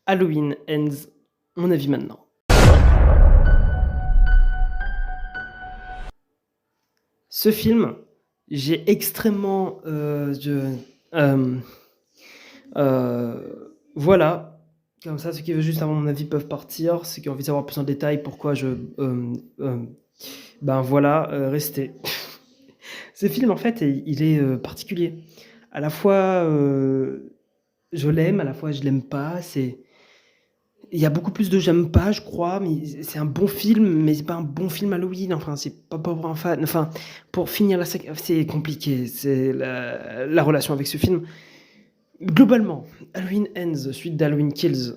Halloween Ends, mon avis maintenant. Ce film, j'ai extrêmement, hem, voilà, comme ça, ceux qui veulent juste avoir mon avis peuvent partir, ceux qui ont envie de savoir plus en détail pourquoi ben voilà, restez. Ce film, en fait, il est, particulier. À la fois, je l'aime, à la fois je l'aime pas, il y a beaucoup plus de j'aime pas, je crois, mais c'est un bon film, mais c'est pas un bon film Halloween. Enfin, c'est pas pour un fan. Enfin, pour finir la séquence, c'est compliqué. C'est la relation avec ce film. Globalement, Halloween Ends, suite d'Halloween Kills,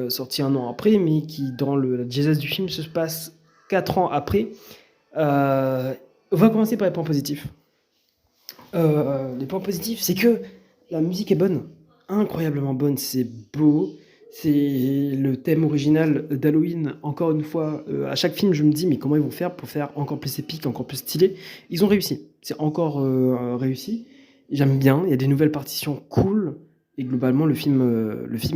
sorti un an après, mais qui, dans la diégèse du film, se passe 4 ans après. On va commencer par les points positifs. Les points positifs, c'est que la musique est bonne, incroyablement bonne, c'est beau, c'est le thème original d'Halloween. Encore une fois, à chaque film, je me dis, mais comment ils vont faire pour faire encore plus épique, encore plus stylé? Ils ont réussi, c'est encore réussi. J'aime bien, il y a des nouvelles partitions cool. Et globalement, le film,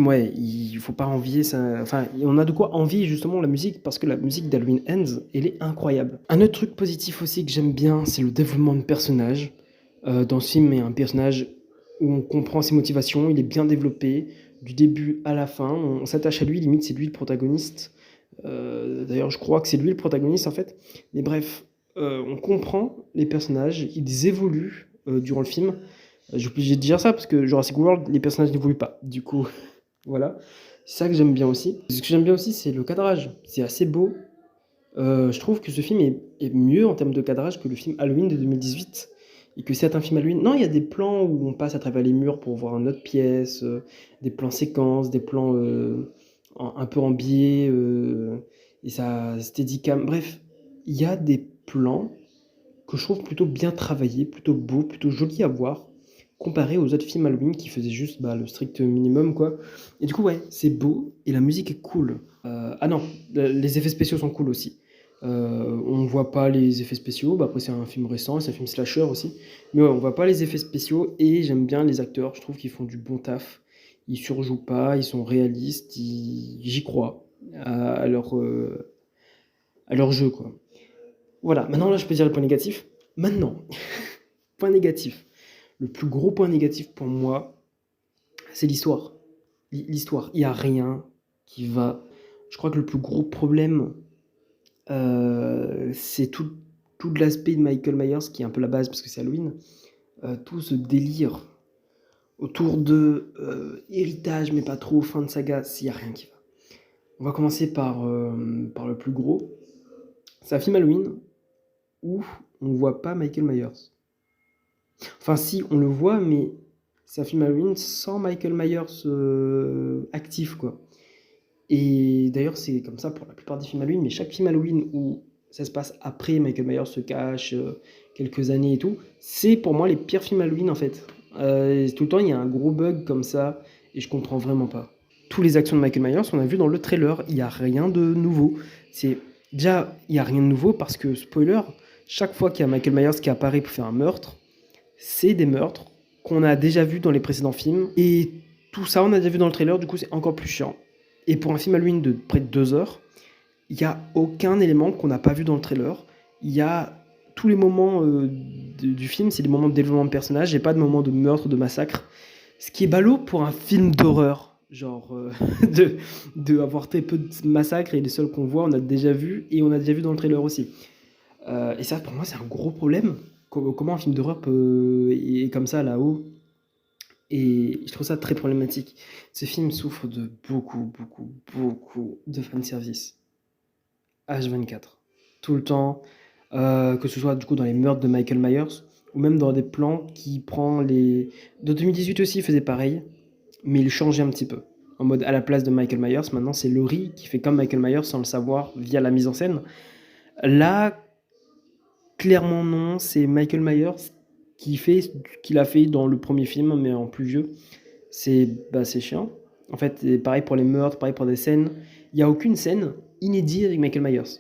ouais, il faut pas envier ça. Enfin, on a de quoi envier justement la musique parce que la musique d'Halloween Ends, elle est incroyable. Un autre truc positif aussi que j'aime bien, c'est le développement de personnages. Dans ce film, il y a un personnage où on comprend ses motivations, il est bien développé, du début à la fin, on s'attache à lui, limite c'est lui le protagoniste. D'ailleurs, je crois que c'est lui le protagoniste en fait. Mais bref, on comprend les personnages, ils évoluent durant le film. Je suis obligé de dire ça parce que Jurassic World, les personnages n'évoluent pas. Du coup, voilà. C'est ça que j'aime bien aussi. Ce que j'aime bien aussi, c'est le cadrage. C'est assez beau. Je trouve que ce film est mieux en termes de cadrage que le film Halloween de 2018 et que certains films Halloween. Non, il y a des plans où on passe à travers les murs pour voir une autre pièce, des plans séquences, des plans un peu en biais, et ça steadicam. Bref, il y a des plans que je trouve plutôt bien travaillés, plutôt beaux, plutôt jolis à voir, comparé aux autres films Halloween qui faisaient juste bah, le strict minimum, quoi. Et du coup, ouais, c'est beau et la musique est cool. Ah non, les effets spéciaux sont cool aussi. On voit pas les effets spéciaux, bah après c'est un film récent, c'est un film slasher aussi. Mais ouais, on voit pas les effets spéciaux et j'aime bien les acteurs, je trouve qu'ils font du bon taf. Ils surjouent pas, ils sont réalistes, j'y crois à leur jeu, quoi. Voilà, maintenant là je peux dire le point négatif. Maintenant, point négatif. Le plus gros point négatif pour moi, c'est l'histoire. L'histoire, il n'y a rien qui va. Je crois que le plus gros problème, c'est tout l'aspect de Michael Myers, qui est un peu la base parce que c'est Halloween. Tout ce délire autour de héritage, mais pas trop, fin de saga, s'il n'y a rien qui va. On va commencer par le plus gros. C'est un film Halloween où on ne voit pas Michael Myers. Enfin, si, on le voit, mais c'est un film Halloween sans Michael Myers actif, quoi. Et d'ailleurs, c'est comme ça pour la plupart des films Halloween, mais chaque film Halloween où ça se passe après Michael Myers se cache, quelques années et tout, c'est pour moi les pires films Halloween en fait. Tout le temps, il y a un gros bug comme ça, et je comprends vraiment pas. Toutes les actions de Michael Myers, on a vu dans le trailer, il n'y a rien de nouveau. C'est déjà, il n'y a rien de nouveau parce que, spoiler, chaque fois qu'il y a Michael Myers qui apparaît pour faire un meurtre, c'est des meurtres qu'on a déjà vus dans les précédents films. Et tout ça, on a déjà vu dans le trailer, du coup, c'est encore plus chiant. Et pour un film Halloween de près de 2 heures, il n'y a aucun élément qu'on n'a pas vu dans le trailer. Il y a tous les moments du film, c'est des moments de développement de personnages, et pas de moments de meurtre, de massacre. Ce qui est ballot pour un film d'horreur. Genre, de avoir très peu de massacres, et les seuls qu'on voit, on a déjà vu, et on a déjà vu dans le trailer aussi. Et ça, pour moi, c'est un gros problème. Comment un film d'horreur est comme ça là-haut. Et je trouve ça très problématique. Ce film souffre de beaucoup, beaucoup, beaucoup de fanservice. H24. Tout le temps. Que ce soit du coup dans les meurtres de Michael Myers, ou même dans des plans qui prend les... De 2018 aussi, il faisait pareil, mais il changeait un petit peu. En mode, à la place de Michael Myers, maintenant c'est Laurie qui fait comme Michael Myers sans le savoir via la mise en scène. Là, clairement non, c'est Michael Myers qui fait ce qu'il a fait dans le premier film, mais en plus vieux. C'est chiant. En fait, et pareil pour les meurtres, pareil pour des scènes. Il n'y a aucune scène inédite avec Michael Myers.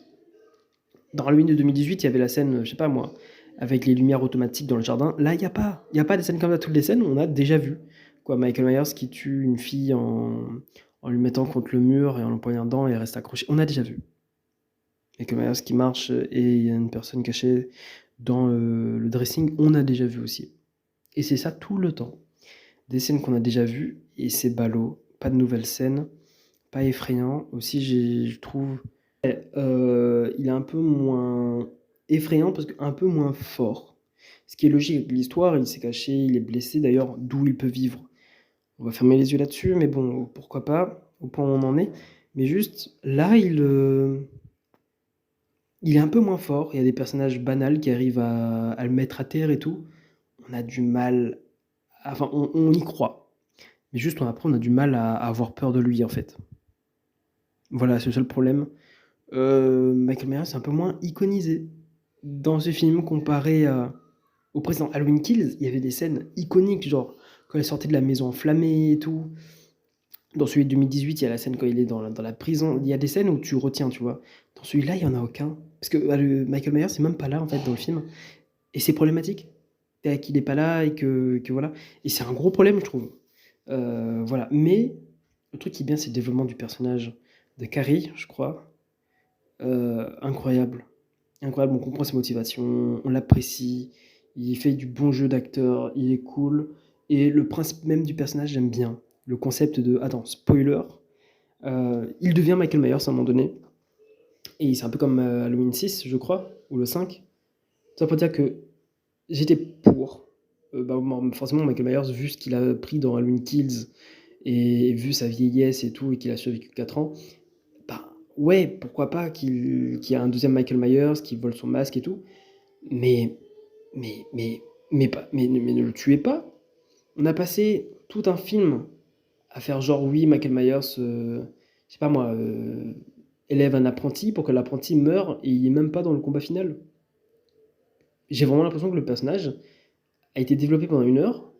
Dans Halloween de 2018, il y avait la scène, je sais pas moi, avec les lumières automatiques dans le jardin. Là, il n'y a pas. Il n'y a pas des scènes comme ça. Toutes les scènes, on a déjà vu. Quoi, Michael Myers qui tue une fille en lui mettant contre le mur et en l'empoignardant et elle reste accrochée. On a déjà vu. Michael Myers qui marche et il y a une personne cachée dans le dressing, on a déjà vu aussi. Et c'est ça tout le temps. Des scènes qu'on a déjà vues et c'est ballot, pas de nouvelles scènes, pas effrayant. Aussi, je trouve, il est un peu moins effrayant parce qu'un peu moins fort. Ce qui est logique avec l'histoire, il s'est caché, il est blessé d'ailleurs, d'où il peut vivre. On va fermer les yeux là-dessus, mais bon, pourquoi pas, au point où on en est. Mais juste, là, il est un peu moins fort. Il y a des personnages banals qui arrivent à le mettre à terre et tout. On a du mal. Enfin, on y croit. Mais juste, après, on a du mal à avoir peur de lui, en fait. Voilà, c'est le seul problème. Michael Myers, c'est un peu moins iconisé. Dans ce film, comparé au précédent Halloween Kills, il y avait des scènes iconiques, genre quand elle sortait de la maison enflammée et tout. Dans celui de 2018, il y a la scène quand il est dans la prison. Il y a des scènes où tu retiens, tu vois. Dans celui-là, il n'y en a aucun. Parce que Michael Myers, c'est même pas là, en fait, dans le film. Et c'est problématique. Qu'il n'est pas là et que voilà. Et c'est un gros problème, je trouve. Voilà. Mais le truc qui est bien, c'est le développement du personnage de Carrie, je crois. Incroyable. Incroyable, on comprend ses motivations, on l'apprécie. Il fait du bon jeu d'acteur, il est cool. Et le principe même du personnage, j'aime bien. Le concept de... Attends, spoiler. Il devient Michael Myers à un moment donné. Et c'est un peu comme Halloween 6, je crois, ou le 5. Ça pour dire que j'étais pour. Forcément, Michael Myers, vu ce qu'il a pris dans Halloween Kills, et vu sa vieillesse et tout, et qu'il a survécu 4 ans, bah ouais, pourquoi pas qu'il y a un deuxième Michael Myers qui vole son masque et tout. Mais, mais, mais, mais ne le tuez pas. On a passé tout un film à faire genre, oui, Michael Myers, je sais pas moi, élève un apprenti pour que l'apprenti meure et il est même pas dans le combat final. J'ai vraiment l'impression que le personnage a été développé pendant 1 heure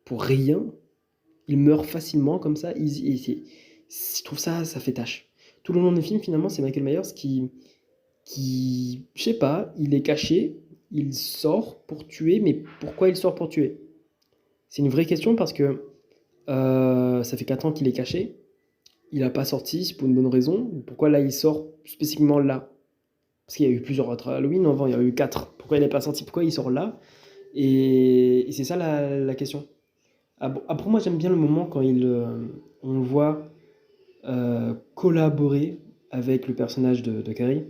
pour rien. Il meurt facilement comme ça. Je trouve ça fait tâche. Tout le long du film, finalement, c'est Michael Myers qui, je sais pas, il est caché, il sort pour tuer, mais pourquoi il sort pour tuer? C'est une vraie question parce que ça fait 4 ans qu'il est caché, il n'a pas sorti, c'est pour une bonne raison. Pourquoi là il sort spécifiquement là? Parce qu'il y a eu plusieurs autres Halloween, avant il y a eu 4. Pourquoi il n'est pas sorti? Pourquoi il sort là? Et c'est ça la question. Après moi j'aime bien le moment quand on le voit collaborer avec le personnage de Carrie.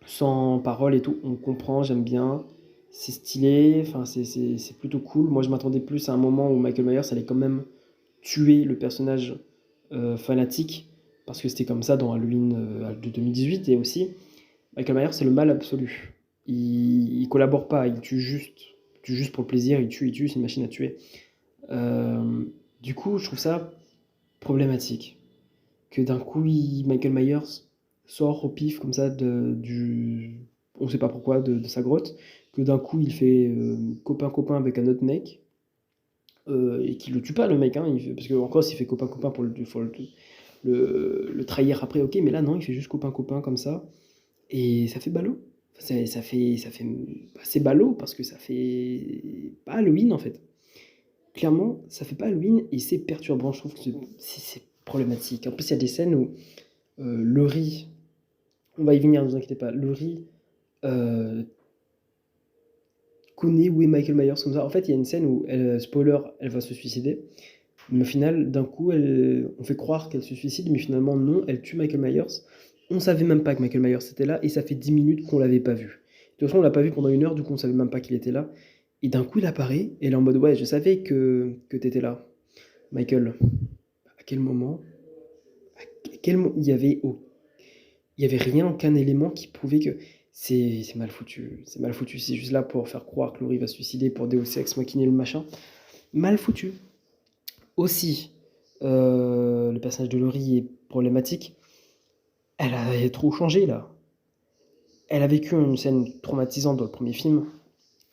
Sans parole et tout, on comprend, j'aime bien, c'est stylé, enfin c'est plutôt cool. Moi je m'attendais plus à un moment où Michael Myers allait quand même tuer le personnage fanatique, parce que c'était comme ça dans Halloween de 2018, et aussi Michael Myers c'est le mal absolu. Il collabore pas, il tue juste pour le plaisir, il tue, c'est une machine à tuer. Euh, du coup je trouve ça problématique que d'un coup, Michael Myers sort au pif comme ça on sait pas pourquoi, de sa grotte, que d'un coup il fait copain-copain avec un autre mec, et qu'il le tue pas le mec, hein, parce que encore s'il fait copain-copain pour le trahir après, ok, mais là non, il fait juste copain-copain comme ça, et ça fait ballot. C'est ballot parce que ça fait pas Halloween en fait. Clairement, ça fait pas Halloween et c'est perturbant, je trouve que c'est problématique. En plus, il y a des scènes où Laurie, on va y venir, ne vous inquiétez pas, Laurie euh, connaît où est Michael Myers comme ça. En fait, il y a une scène où, spoiler, elle va se suicider. Mais au final, d'un coup, on fait croire qu'elle se suicide, mais finalement, non, elle tue Michael Myers. On savait même pas que Michael Myers était là, et ça fait 10 minutes qu'on l'avait pas vu. De toute façon, on l'a pas vu pendant 1 heure, du coup, on savait même pas qu'il était là. Et d'un coup, il apparaît, et elle est en mode, ouais, je savais que t'étais là, Michael. À quel moment il y avait rien, aucun élément qui prouvait que c'est mal foutu. C'est mal foutu. C'est juste là pour faire croire que Laurie va se suicider pour Deus Ex Machina le machin. Mal foutu. Aussi, le personnage de Laurie est problématique. Elle a trop changé là. Elle a vécu une scène traumatisante dans le premier film.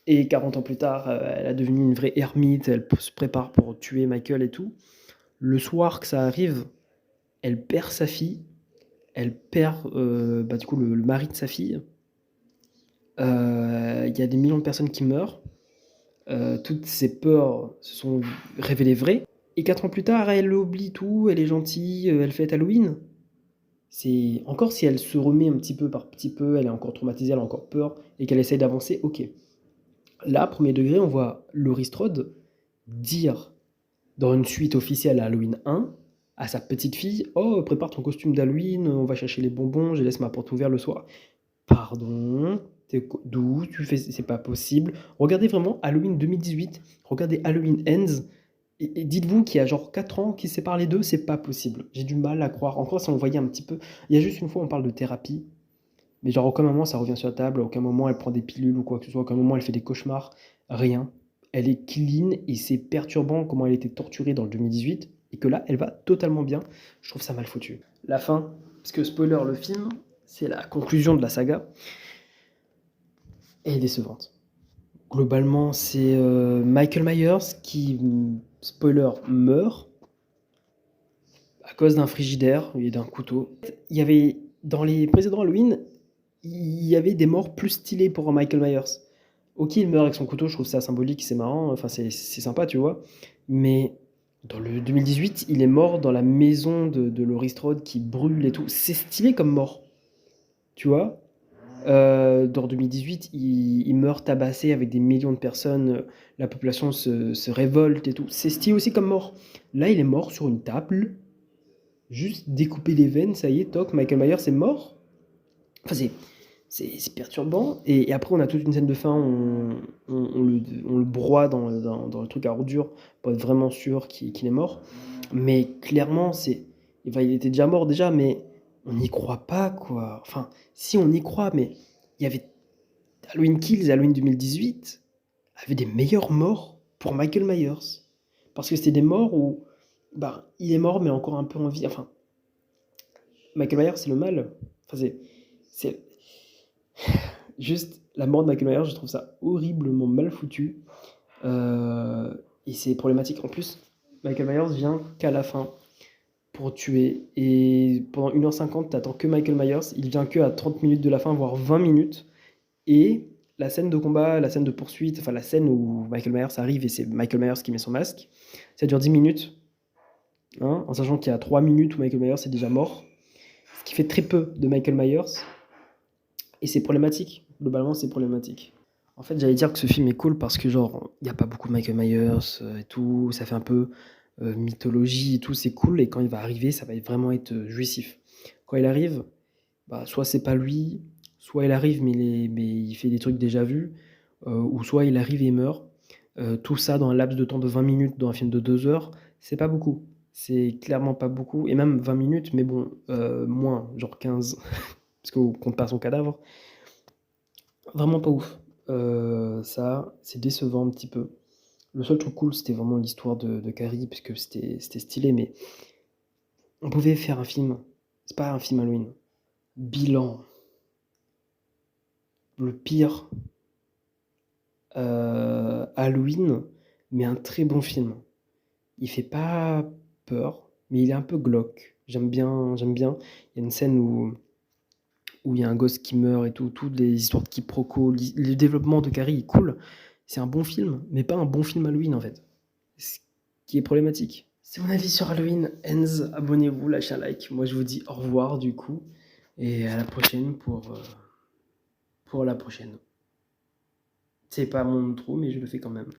Et 40 ans plus tard, elle a devenu une vraie ermite. Elle se prépare pour tuer Michael et tout. Le soir que ça arrive, elle perd sa fille. Elle perd du coup le mari de sa fille. Il y a des millions de personnes qui meurent. Toutes ces peurs se sont révélées vraies. Et 4 ans plus tard, elle oublie tout, elle est gentille, elle fête Halloween. C'est encore si elle se remet un petit peu par petit peu, elle est encore traumatisée, elle a encore peur et qu'elle essaye d'avancer, OK. Là, premier degré, on voit Laurie Strode dire dans une suite officielle à Halloween 1 à sa petite fille: «Oh, prépare ton costume d'Halloween, on va chercher les bonbons, je laisse ma porte ouverte le soir». Pardon, d'où tu fais? C'est pas possible. Regardez vraiment Halloween 2018, regardez Halloween Ends et dites-vous qu'il y a genre 4 ans qui séparent les deux, c'est pas possible. J'ai du mal à croire. Encore si on voyait un petit peu. Il y a juste une fois, on parle de thérapie, mais genre, à aucun moment ça revient sur la table, à aucun moment elle prend des pilules ou quoi que ce soit, à aucun moment elle fait des cauchemars, rien. Elle est clean et c'est perturbant comment elle était torturée dans le 2018 et que là, elle va totalement bien. Je trouve ça mal foutu. La fin, parce que spoiler, le film, c'est la conclusion de la saga, est décevante. Globalement, c'est Michael Myers qui, spoiler, meurt à cause d'un frigidaire et d'un couteau. Il y avait, dans les précédents Halloween, il y avait des morts plus stylées pour Michael Myers. Ok, il meurt avec son couteau, je trouve ça symbolique, c'est marrant, enfin c'est sympa, tu vois. Mais dans le 2018, il est mort dans la maison de Laurie Strode qui brûle et tout. C'est stylé comme mort, tu vois. Dans 2018, il meurt tabassé avec des millions de personnes, la population se révolte et tout. C'est stylé aussi comme mort. Là, il est mort sur une table, juste découper les veines, ça y est, toc, Michael Myers est mort. Enfin, c'est perturbant. Et après, on a toute une scène de fin, on le broie dans le truc à ordures pour être vraiment sûr qu'il est mort. Mais clairement, enfin, il était déjà mort déjà, mais on n'y croit pas, quoi. Enfin, si on y croit, mais il y avait Halloween Kills et Halloween 2018 avaient des meilleures morts pour Michael Myers. Parce que c'était des morts où, bah, il est mort, mais encore un peu en vie. Enfin, Michael Myers, c'est le mal. Enfin, c'est juste la mort de Michael Myers, je trouve ça horriblement mal foutu. Et c'est problématique. En plus, Michael Myers vient qu'à la fin pour tuer. Et pendant 1h50, t'attends que Michael Myers. Il vient que à 30 minutes de la fin, voire 20 minutes. Et la scène de combat, la scène de poursuite, enfin la scène où Michael Myers arrive et c'est Michael Myers qui met son masque, ça dure 10 minutes. Hein, en sachant qu'il y a 3 minutes où Michael Myers est déjà mort. Ce qui fait très peu de Michael Myers. Et c'est problématique. Globalement, c'est problématique. En fait, j'allais dire que ce film est cool parce que, genre, il n'y a pas beaucoup de Michael Myers et tout. Ça fait un peu mythologie et tout. C'est cool. Et quand il va arriver, ça va vraiment être jouissif. Quand il arrive, bah, soit c'est pas lui, soit il arrive, mais il fait des trucs déjà vus, ou soit il arrive et il meurt. Tout ça dans un laps de temps de 20 minutes dans un film de 2 heures, c'est pas beaucoup. C'est clairement pas beaucoup. Et même 20 minutes, mais bon, moins, genre 15, parce qu'on compte pas son cadavre. Vraiment pas ouf. Ça, c'est décevant un petit peu. Le seul truc cool, c'était vraiment l'histoire de Carrie, parce que c'était stylé, mais on pouvait faire un film. C'est pas un film Halloween. Bilan. Le pire Halloween, mais un très bon film. Il fait pas peur, mais il est un peu glauque. J'aime bien, j'aime bien. Il y a une scène où il y a un gosse qui meurt et tout, toutes les histoires de quiproquos, le développement de Carrie est cool. C'est un bon film, mais pas un bon film Halloween en fait. Ce qui est problématique. C'est mon avis sur Halloween Ends. Abonnez-vous, lâchez un like. Moi je vous dis au revoir du coup. Et à la prochaine pour la prochaine. C'est pas mon trou, mais je le fais quand même.